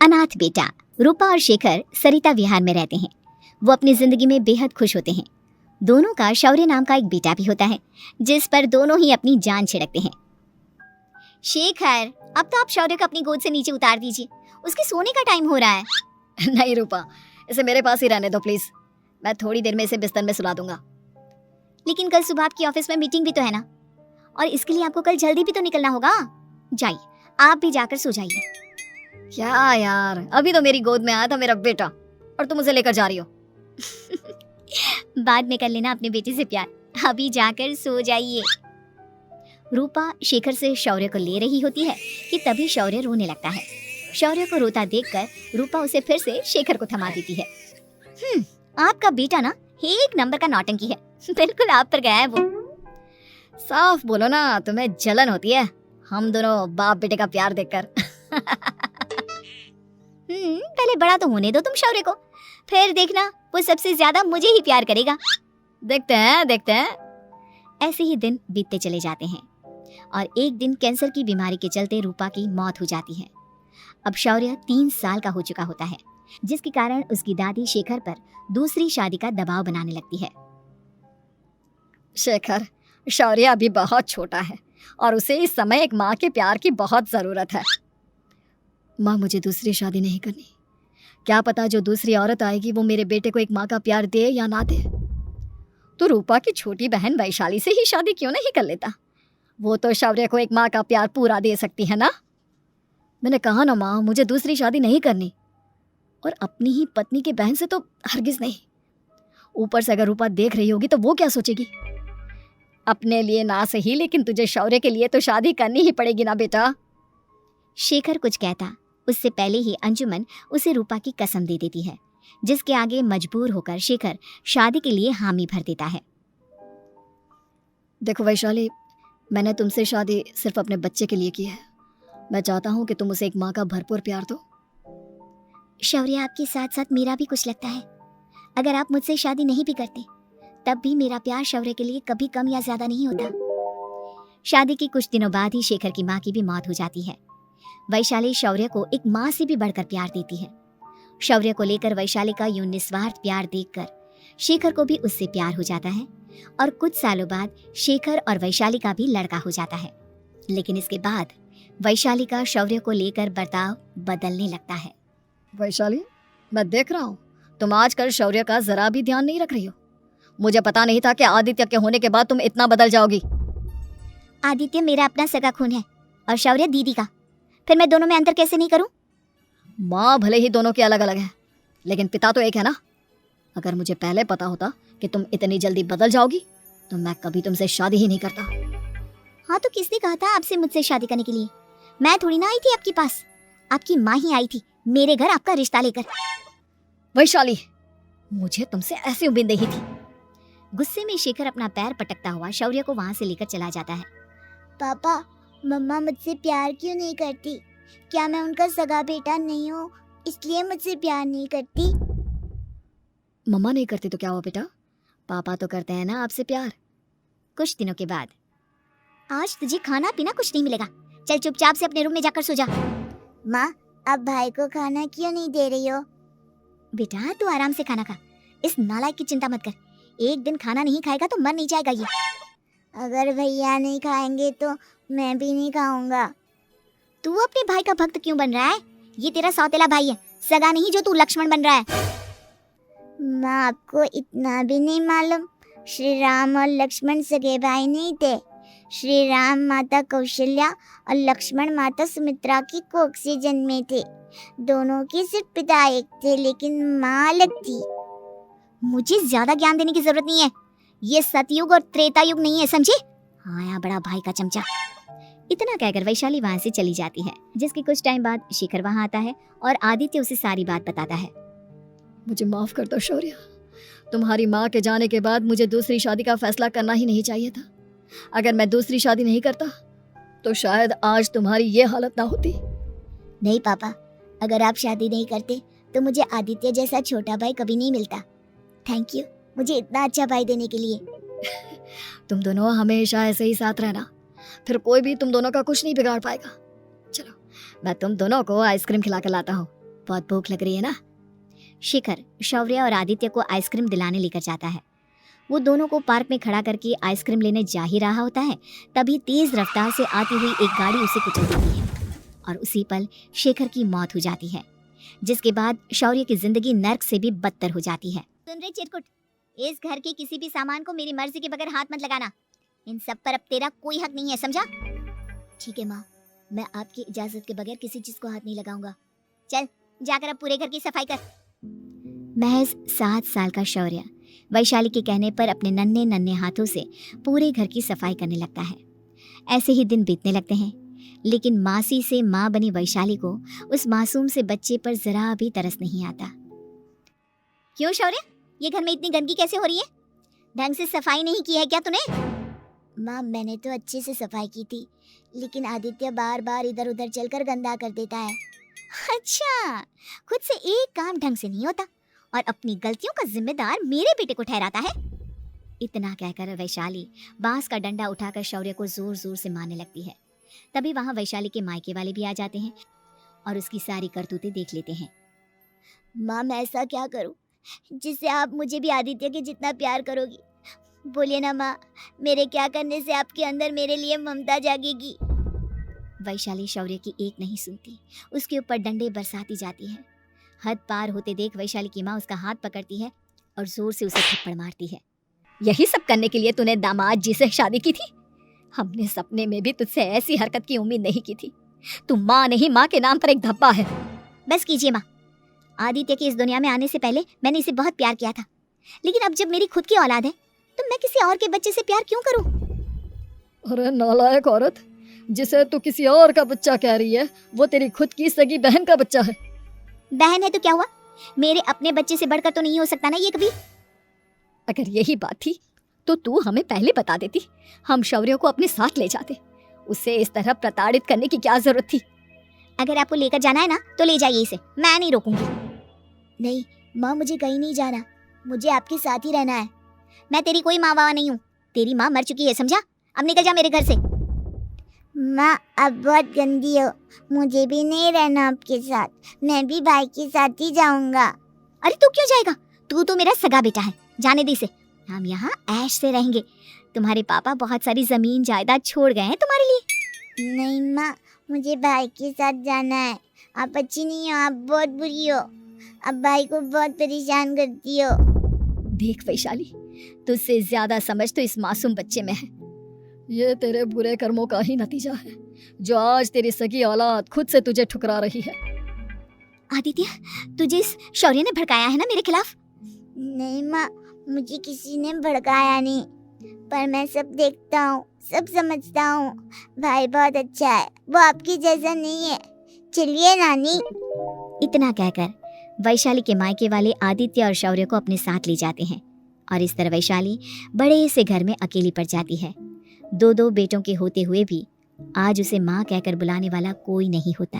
अनाथ बेटा। रूपा और शेखर सरिता विहार में रहते हैं। वो अपनी जिंदगी में बेहद खुश होते हैं। दोनों का शौर्य नाम का एक बेटा भी होता है, जिस पर दोनों ही अपनी जान छिड़कते हैं। शेखर, अब तो आप शौर्य को अपनी गोद से नीचे उतार दीजिए, उसके सोने का टाइम हो रहा है। नहीं रूपा, इसे मेरे पास ही रहने दो प्लीज। मैं थोड़ी देर में इसे बिस्तर में सुला दूंगा। लेकिन कल सुबह आपकी ऑफिस में मीटिंग भी तो है ना, और इसके लिए आपको कल जल्दी भी तो निकलना होगा। जाइए, आप भी जाकर सो जाइए। क्या यार, अभी तो मेरी गोद में आया था मेरा बेटा और तुम उसे लेकर जा रही हो। बाद में कर लेना अपने बेटे से प्यार, अभी जाकर सो जाइए। रूपा शेखर से शौर्य को ले रही होती है कि तभी शौर्य रोने लगता है। शौर्य को रोता देखकर रूपा उसे फिर से शेखर को थमा देती है। आपका बेटा ना एक नंबर का नौटंकी है, बिल्कुल आप पर गया है वो। साफ बोलो ना, तुम्हें जलन होती है हम दोनों बाप बेटे का प्यार देखकर। पहले बड़ा तो होने दो तुम शौर्य को, फिर देखना वो सबसे ज्यादा मुझे ही प्यार करेगा। देखते हैं। ऐसे ही दिन बीतते चले जाते हैं और एक दिन कैंसर की बीमारी के चलते रूपा की मौत हो जाती है। अब शौर्य 3 साल का हो चुका होता है, जिसके कारण उसकी दादी शेखर पर दूसरी शादी का दबाव बनाने लगती है। शेखर, शौर्य अभी बहुत छोटा है और उसे इस समय एक माँ के प्यार की बहुत जरूरत है। माँ, मुझे दूसरी शादी नहीं करनी। क्या पता जो दूसरी औरत आएगी वो मेरे बेटे को एक माँ का प्यार दे या ना दे। तो रूपा की छोटी बहन वैशाली से ही शादी क्यों नहीं कर लेता? वो तो शौर्य को एक माँ का प्यार पूरा दे सकती है ना। मैंने कहा ना माँ, मुझे दूसरी शादी नहीं करनी, और अपनी ही पत्नी की बहन से तो हरगिज नहीं। ऊपर से अगर रूपा देख रही होगी तो वो क्या सोचेगी? अपने लिए ना सही, लेकिन तुझे शौर्य के लिए तो शादी करनी ही पड़ेगी ना बेटा। शेखर कुछ कहता उससे पहले ही अंजुमन उसे रूपा की कसम दे देती है, जिसके आगे मजबूर होकर शेखर शादी के लिए हामी भर देता है। देखो वैशाली, मैंने तुमसे शादी सिर्फ अपने बच्चे के लिए की है। मैं चाहता हूँ कि तुम उसे एक माँ का भरपूर प्यार दो। शौर्य, आपके साथ साथ मेरा भी कुछ लगता है। अगर आप मुझसे शादी नहीं भी करते तब भी मेरा प्यार शौर्य के लिए कभी कम या ज्यादा नहीं होता। शादी के कुछ दिनों बाद ही शेखर की माँ की भी मौत हो जाती है। वैशाली शौर्य को एक माँ से भी बढ़कर प्यार देती है। शौर्य को लेकर वैशाली का यूं निस्वार्थ प्यार देखकर शेखर को भी उससे प्यार हो जाता है और कुछ सालों बाद शेखर और वैशाली का भी लड़का हो जाता है। लेकिन इसके बाद वैशाली का शौर्य को लेकर बर्ताव बदलने लगता है। वैशाली, मैं देख रहा हूँ तुम आजकल शौर्य का जरा भी ध्यान नहीं रख रही हो। मुझे पता नहीं था कि आदित्य के होने के बाद तुम इतना बदल जाओगी। आदित्य मेरा अपना सगा खून है और शौर्य दीदी का, फिर मैं दोनों में अंतर कैसे नहीं करूं? माँ भले ही दोनों के अलग अलग है, लेकिन पिता तो एक है ना। अगर मुझे पहले पता होता कि तुम इतनी जल्दी बदल जाओगी तो मैं कभी तुमसे शादी ही नहीं करता। हाँ, तो किसने कहा था आपसे मुझसे शादी करने के लिए? मैं थोड़ी ना आई थी आपके पास, आपकी माँ ही आई थी मेरे घर आपका रिश्ता लेकर। वैशाली, मुझे तुमसे ऐसी उम्मीद नहीं थी। गुस्से में शेखर अपना पैर पटकता हुआ शौर्य को वहां से लेकर चला जाता है। पापा, मम्मा मुझसे प्यार क्यों नहीं करती? क्या मैं उनका सगा बेटा नहीं हूँ इसलिए मुझसे प्यार नहीं करती? मम्मा नहीं करती तो क्या हुआ बेटा, पापा तो करते हैं ना आपसे प्यार। कुछ दिनों के बाद, आज तुझे खाना पीना कुछ नहीं मिलेगा, चल चुपचाप से अपने रूम में जाकर सो जा। माँ, अब भाई को खाना क्यों नहीं दे रही हो? बेटा तू आराम से खाना खा, इस नालायक की चिंता मत कर। एक दिन खाना नहीं खाएगा तो मर नहीं जाएगा ये। अगर भैया नहीं खाएंगे तो मैं भी नहीं खाऊंगा। तू अपने भाई का भक्त क्यों बन रहा है? ये तेरा सौतेला भाई है, सगा नहीं जो तू लक्ष्मण बन रहा है। माँ, आपको इतना भी नहीं मालूम, श्री राम और लक्ष्मण सगे भाई नहीं थे। श्री राम माता कौशल्या और लक्ष्मण माता सुमित्रा की कोख से जन्मे थे। दोनों के सिर्फ पिता एक थे, लेकिन माँ अलग थी। मुझे ज्यादा ज्ञान देने की जरूरत नहीं है, ये सतयुग और त्रेता युग नहीं है, समझे? आया बड़ा भाई का चमचा। इतना कहकर वैशाली वहां से चली जाती है, जिसके कुछ टाइम बाद शेखर वहां आता है और आदित्य उसे सारी बात बताता है। मुझे माफ कर दो शौर्य, तुम्हारी माँ के जाने के बाद मुझे दूसरी शादी का फैसला करना ही नहीं चाहिए था। अगर मैं दूसरी शादी नहीं करता तो शायद आज तुम्हारी ये हालत ना होती। नहीं पापा, अगर आप शादी नहीं करते तो मुझे आदित्य जैसा छोटा भाई कभी नहीं मिलता। थैंक यू मुझे इतना अच्छा भाई देने के लिए। तुम दोनों हमेशा ऐसे ही साथ रहना, फिर कोई भी तुम दोनों का कुछ नहीं बिगाड़ पाएगा। चलो, मैं तुम दोनों को आइसक्रीम खिला कर लाता हूँ। बहुत भूख लग रही है ना? शिखर शौर्य और आदित्य को आइसक्रीम दिलाने लेकर जाता है। वो दोनों को पार्क में खड़ा करके आइसक्रीम लेने जा ही रहा होता है, तभी तेज रफ्तार से आती हुई एक गाड़ी उसे कुचल देती है और उसी पल शेखर की मौत हो जाती है, जिसके बाद शौर्य की जिंदगी नर्क से भी बदतर हो जाती है। सुन रहे चिरकुट, इस घर के किसी भी सामान को मेरी मर्जी के बगैर हाथ मत लगाना। इन सब पर अब तेरा कोई हक नहीं है, समझा? ठीक है माँ, मैं आपकी इजाजत के बगैर किसी चीज को हाथ नहीं लगाऊंगा। चल जाकर अब पूरे घर की सफाई कर। महज 7 साल का शौर्य वैशाली के कहने पर अपने नन्हे नन्हे हाथों से पूरे घर की सफाई करने लगता है। ऐसे ही दिन बीतने लगते हैं, लेकिन मासी से माँ बनी वैशाली को उस मासूम से बच्चे पर जरा भी तरस नहीं आता। क्यों शौर्य, ये घर में इतनी गंदगी कैसे हो रही है? ढंग से सफाई नहीं की है क्या तूने? माँ, मैंने तो अच्छे से सफाई की थी, लेकिन आदित्य बार बार इधर उधर चलकर गंदा कर देता है। अच्छा, खुद से एक काम ढंग से नहीं होता और अपनी गलतियों का जिम्मेदार मेरे बेटे को ठहराता है। इतना कहकर वैशाली बांस का डंडा उठाकर शौर्य को जोर जोर से मारने लगती है। तभी वहां वैशाली के मायके वाले भी आ जाते हैं और उसकी सारी करतूतें देख लेते हैं। माँ, मैं ऐसा क्या करूं जिससे आप मुझे भी आदित्य के जितना प्यार करोगी? बोलिए ना माँ, मेरे क्या करने से आपके अंदर मेरे लिए ममता जागेगी? वैशाली शौर्य की एक नहीं सुनती, उसके ऊपर डंडे बरसाती जाती है। हद पार होते देख वैशाली की माँ उसका हाथ पकड़ती है और जोर से उसे थप्पड़ मारती है। यही सब करने के लिए तूने दामाद जी से शादी की थी? हमने सपने में भी तुझसे ऐसी हरकत की उम्मीद नहीं की थी। तू माँ नहीं, माँ के नाम पर एक धब्बा है। बस कीजिए माँ, आदित्य के इस दुनिया में आने से पहले मैंने इसे बहुत प्यार किया था, लेकिन अब जब मेरी खुद की औलाद है तो मैं किसी और के बच्चे से प्यार क्यों करूं? अरे नालायक औरत, जिसे तू किसी और का बच्चा कह रही है वो तेरी खुद की सगी बहन का बच्चा है। बहन है तो क्या हुआ, मेरे अपने बच्चे से बढ़कर तो नहीं हो सकता ना ये कभी। अगर यही बात थी तो तू हमें पहले बता देती, हम शौर्य को अपने साथ ले जाते। उसे इस तरह प्रताड़ित करने की क्या जरूरत थी? अगर आपको लेकर जाना है ना तो ले जाइए इसे, मैं नहीं रोकूंगी। नहीं माँ, मुझे कहीं नहीं जाना, मुझे आपके साथ ही रहना है। मैं तेरी कोई माँ बाबा नहीं हूँ, तेरी माँ मर चुकी है, समझा? अब निकल जा मेरे घर से। माँ, अब बहुत गंदी हो, मुझे भी नहीं रहना आपके साथ, मैं भी भाई के साथ ही जाऊंगा। अरे तू क्यों जाएगा? तू तो मेरा सगा बेटा है, जाने दे इसे। हम यहाँ ऐश से रहेंगे, तुम्हारे पापा बहुत सारी जमीन जायदाद छोड़ गए हैं तुम्हारे लिए। नहीं माँ, मुझे भाई के साथ जाना है। आप अच्छी नहीं हो, आप बहुत बुरी हो, आप भाई को बहुत परेशान करती हो। देख वैशाली, तुझसे ज्यादा समझ तो इस मासूम बच्चे में है। ये तेरे बुरे कर्मों का ही नतीजा है जो आज तेरी सगी औलाद खुद से तुझे ठुकरा रही है। आदित्य, तुझे इस शौर्य ने भड़काया है ना मेरे खिलाफ? नहीं माँ, मुझे किसी ने भड़काया नहीं, पर मैं सब देखता हूँ, सब समझता हूँ। भाई बहुत अच्छा है, वो आपकी जैसा नहीं है। चलिए नानी। इतना कहकर वैशाली के मायके वाले आदित्य और शौर्य को अपने साथ ले जाते हैं और इस तरह वैशाली बड़े से घर में अकेली पड़ जाती है। 2 बेटों के होते हुए भी आज उसे माँ कहकर बुलाने वाला कोई नहीं होता।